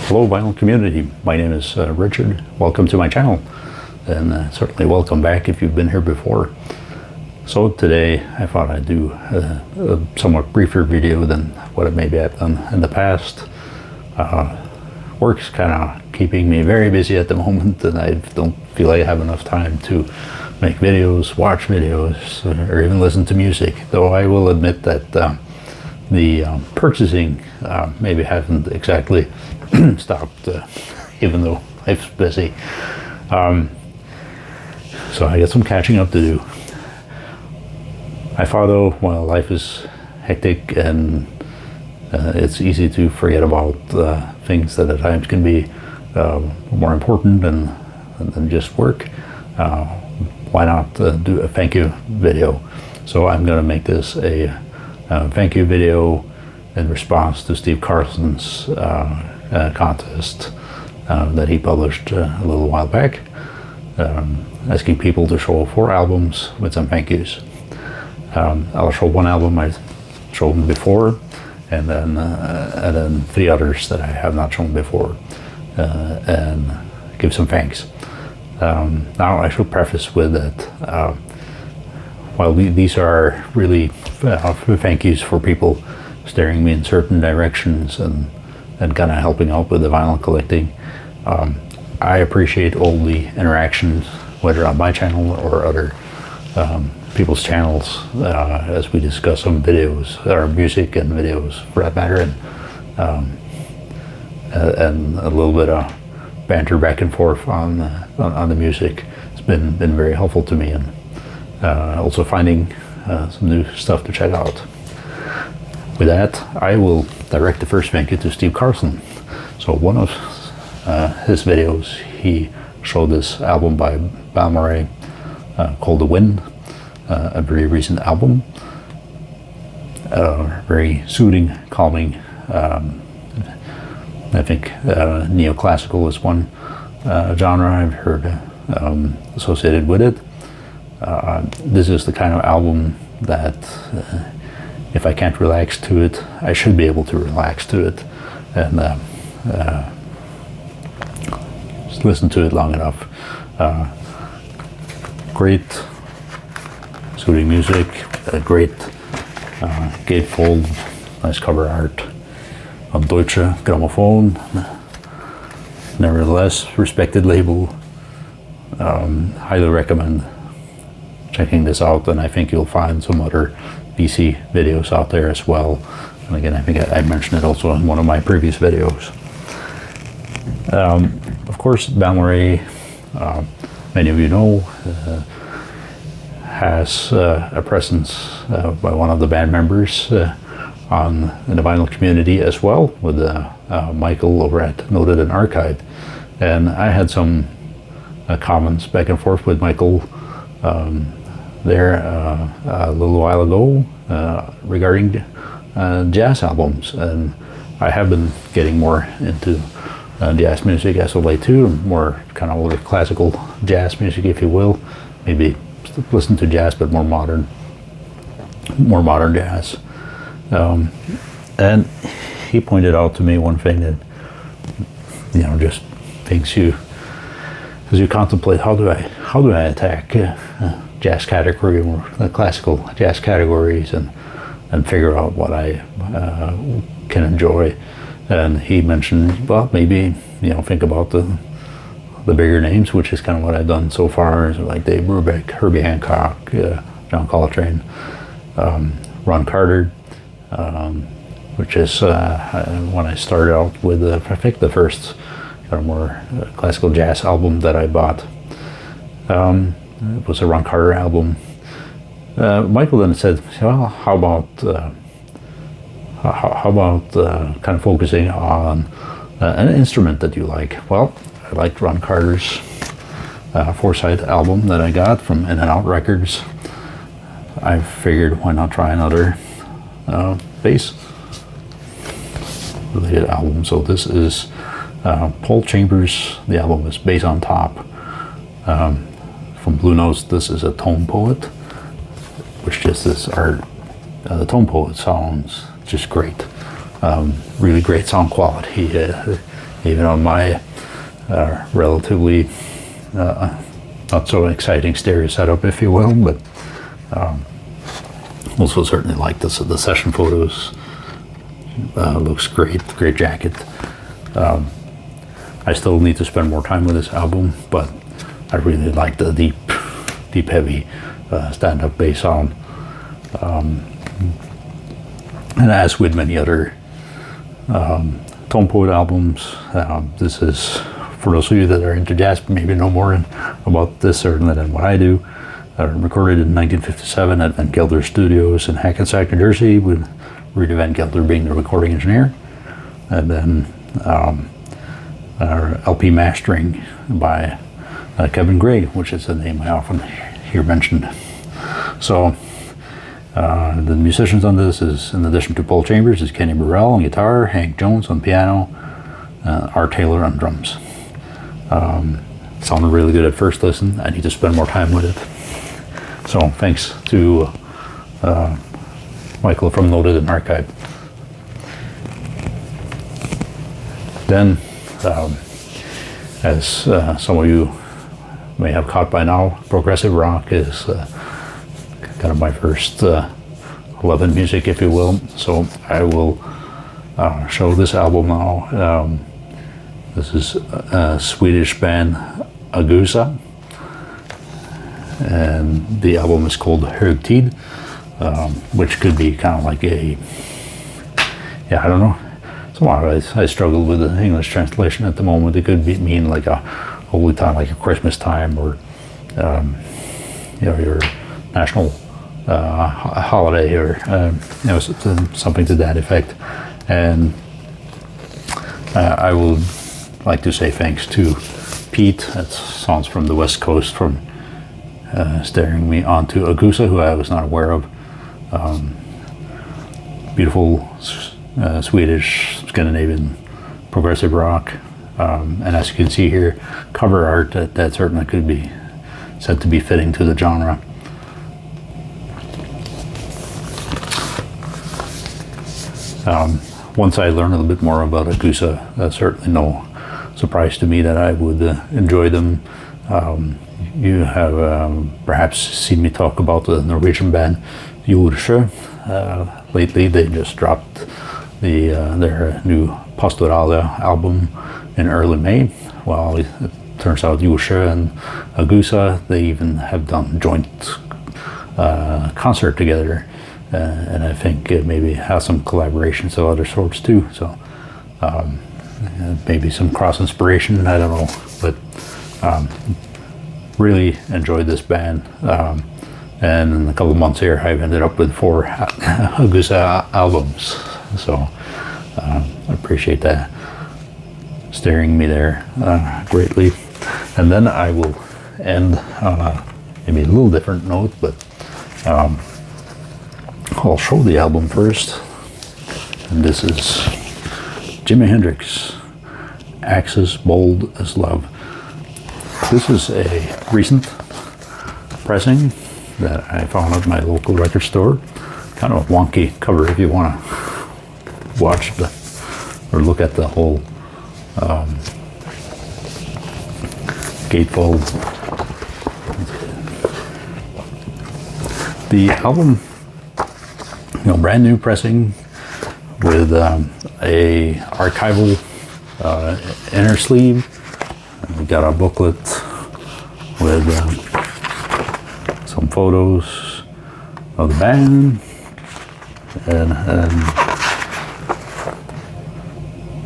Hello vinyl community, my name is Richard. Welcome to my channel, and certainly welcome back if you've been here before. So today I thought I'd do a somewhat briefer video than what maybe I've done in the past. Work's kind of keeping me very busy at the moment, and I don't feel I have enough time to make videos, watch videos, or even listen to music. Though I will admit that the purchasing maybe hasn't exactly stopped, even though life's busy. So I got some catching up to do. I thought though, while life is hectic and it's easy to forget about things that at times can be more important than just work, why not do a thank you video? So I'm going to make this a thank you video in response to Steve Carlson's contest that he published a little while back, asking people to show 4 albums with some thank yous. I'll show 1 album I've shown before, and then 3 others that I have not shown before, and give some thanks. Now I should preface with that while these are really thank yous for people steering me in certain directions and kind of helping out with the vinyl collecting, I appreciate all the interactions, whether on my channel or other people's channels, as we discuss some videos, or music and videos for that matter, and a little bit of banter back and forth on the music. It's been very helpful to me, and also finding some new stuff to check out. With that, I will direct the first thank you to Steve Carlson. So one of his videos, he showed this album by Balmorhea called The Wind, a very recent album, very soothing, calming. I think neoclassical is one genre I've heard associated with it. This is the kind of album that if I can't relax to it, I should be able to relax to it, and just listen to it long enough. Great soothing music, great gatefold, nice cover art on Deutsche Grammophon. Nevertheless, respected label. Highly recommend checking this out, and I think you'll find some other BC videos out there as well. And again, I think I mentioned it also in one of my previous videos. Of course, Balmorhea, many of you know, has a presence by one of the band members in the vinyl community as well, with Michael over at Noted and Archived. And I had some comments back and forth with Michael there a little while ago regarding jazz albums, and I have been getting more into jazz music as of late too, more kind of older classical jazz music, if you will. Maybe listen to jazz, but more modern jazz. And he pointed out to me one thing that, just things as you contemplate, how do I attack jazz category, or classical jazz categories, and figure out what I can enjoy. And he mentioned, well, maybe think about the bigger names, which is kind of what I've done so far, like Dave Brubeck, Herbie Hancock, John Coltrane, Ron Carter, which is when I started out with I think the first kind of more classical jazz album that I bought. It was a Ron Carter album. Michael then said, well, how about kind of focusing on an instrument that you like? Well, I liked Ron Carter's Foresight album that I got from In and Out Records. I figured, why not try another bass related album? So this is Paul Chambers. The album is Bass on Top. From Blue Notes, this is a Tone Poet, which just is art. The Tone Poet sounds just great. Really great sound quality. even on my relatively not so exciting stereo setup, if you will, but also certainly like this. The session photos looks great jacket. I still need to spend more time with this album, but I really like the deep heavy stand-up bass sound. And as with many other Tone Poet albums, this is, for those of you that are into jazz, maybe know more about this certainly than what I do. Recorded in 1957 at Van Gelder Studios in Hackensack, New Jersey, with Rudy Van Gelder being the recording engineer. And then LP mastering by Kevin Gray, which is a name I often hear mentioned. So the musicians on this is, in addition to Paul Chambers, is Kenny Burrell on guitar, Hank Jones on piano, Art Taylor on drums. Sounded really good at first listen. I need to spend more time with it. So thanks to Michael from Loaded and Archive. Then, as some of you may have caught by now, progressive rock is kind of my first love in music, if you will. So I will show this album now. This is a Swedish band, Agusa, and the album is called Hogtid, which could be kind of like a, yeah, I don't know. Somehow I struggle with the English translation at the moment. It could mean like a holy time, like a Christmas time, or your national holiday, or something to that effect. And I would like to say thanks to Pete, that sounds from the West Coast, from steering me onto Agusa, who I was not aware of. Beautiful Swedish, Scandinavian progressive rock. And as you can see here, cover art that certainly could be said to be fitting to the genre. Once I learn a little bit more about Agusa, that's certainly no surprise to me that I would enjoy them. You have perhaps seen me talk about the Norwegian band Jordsjø. Lately they just dropped their new Pastoralia album in early May. Well, it turns out Jordsjø and Agusa, they even have done joint concert together, and I think maybe have some collaborations of other sorts too. So maybe some cross inspiration, I don't know, but really enjoyed this band. And in a couple of months here, I've ended up with 4 Agusa albums. So I appreciate that, steering me there greatly. And then I will end on maybe a little different note, but I'll show the album first. And this is Jimi Hendrix, Axis Bold as Love. This is a recent pressing that I found at my local record store. Kind of a wonky cover if you want to watch or look at the whole gatefold. The album, brand new pressing with a archival inner sleeve. And we got our booklet with some photos of the band and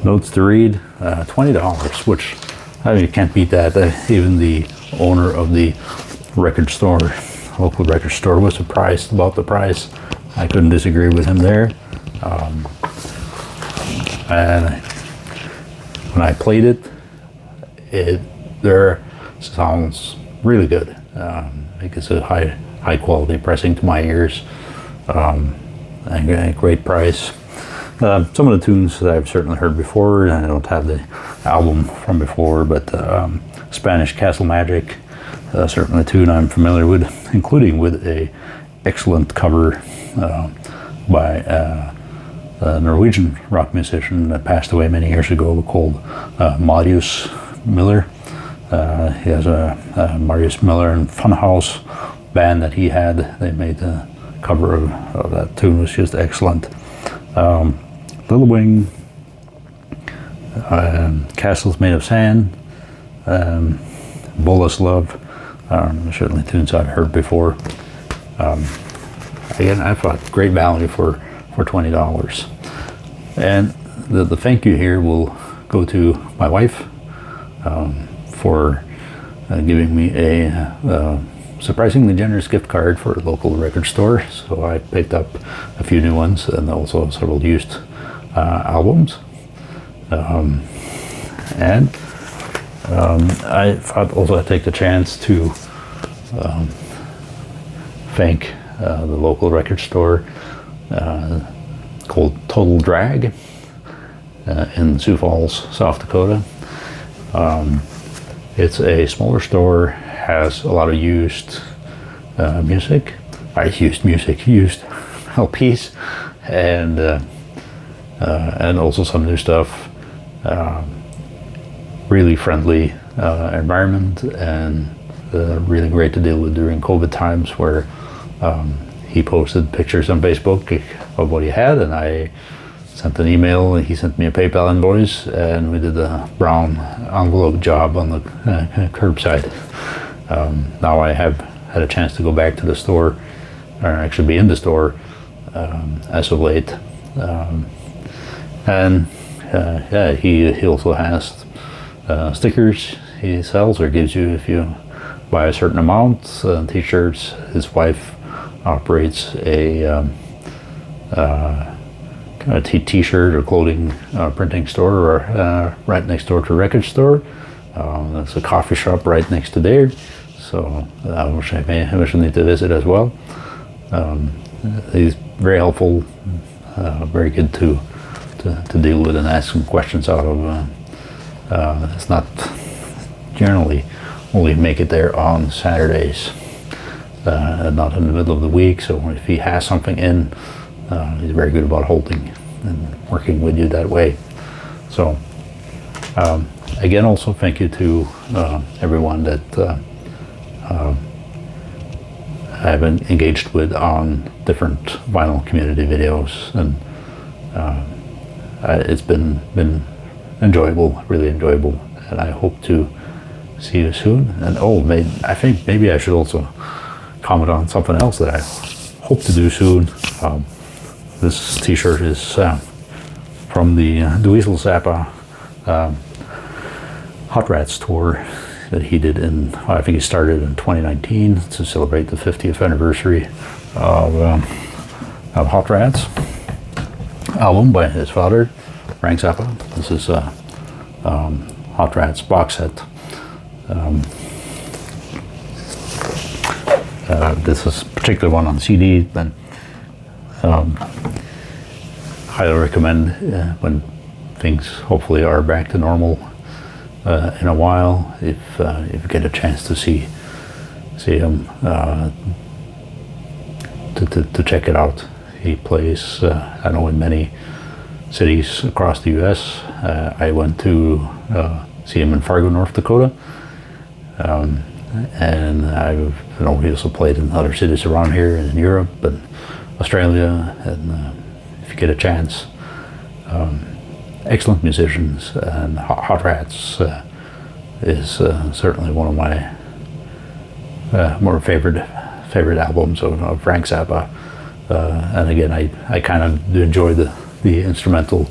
notes to read. $20, which you can't beat that. Even the owner of the record store, local record store, was surprised about the price. I couldn't disagree with him there. And when I played it, there sounds really good. I think it's a high quality pressing to my ears, and a great price. Some of the tunes that I've certainly heard before, and I don't have the album from before, but Spanish Castle Magic, certainly a tune I'm familiar with, including with a excellent cover by a Norwegian rock musician that passed away many years ago called Marius Miller. He has a Marius Miller and Funhouse band that he had. They made a cover of that tune, was just excellent. Little Wing, Castles Made of Sand, Bolus Love, certainly tunes I've heard before. Again, I thought great value for $20. And the thank you here will go to my wife for giving me a surprisingly generous gift card for a local record store. So I picked up a few new ones and also several used albums. And I thought also I'd take the chance to thank the local record store called Total Drag in Sioux Falls, South Dakota. It's a smaller store, has a lot of used music, used LPs, and also some new stuff. Really friendly environment, and really great to deal with during COVID times, where he posted pictures on Facebook of what he had, and I sent an email, and he sent me a PayPal invoice, and we did a brown envelope job on the curbside. Now I have had a chance to go back to the store, or actually be in the store as of late. And yeah, he also has stickers he sells or gives you if you buy a certain amount, t-shirts. His wife operates a t-shirt or clothing printing store right next door to a record store. There's a coffee shop right next to there, so I wish I need to visit as well. He's very helpful, very good to deal with and ask some questions out of. It's not generally only make it there on Saturdays, not in the middle of the week. So if he has something in, he's very good about holding and working with you that way. So again, also thank you to everyone that I've been engaged with on different vinyl community videos, and it's been enjoyable, really enjoyable, and I hope to see you soon. And I think maybe I should also comment on something else that I hope to do soon. This t-shirt is from the Dweezil Zappa Hot Rats tour that he did I think he started in 2019 to celebrate the 50th anniversary of Hot Rats album by his father, Frank Zappa. This is a Hot Rats box set. This is a particular one on CD, but highly recommend when things hopefully are back to normal in a while. If you get a chance to see him, to check it out. He plays, I know, in many cities across the U.S. I went to see him in Fargo, North Dakota, and he also played in other cities around here in Europe and Australia. And if you get a chance, excellent musicians, and Hot Rats is certainly one of my more favorite albums of Frank Zappa. And again, I kind of do enjoy the instrumental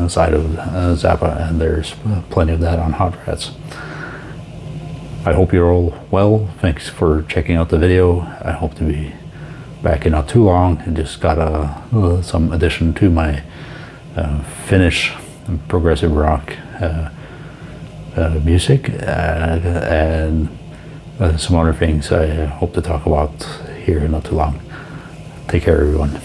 side of Zappa, and there's plenty of that on Hot Rats. I hope you're all well. Thanks for checking out the video. I hope to be back in not too long, and just got some addition to my Finnish progressive rock music, and some other things I hope to talk about here in not too long. Take care, everyone.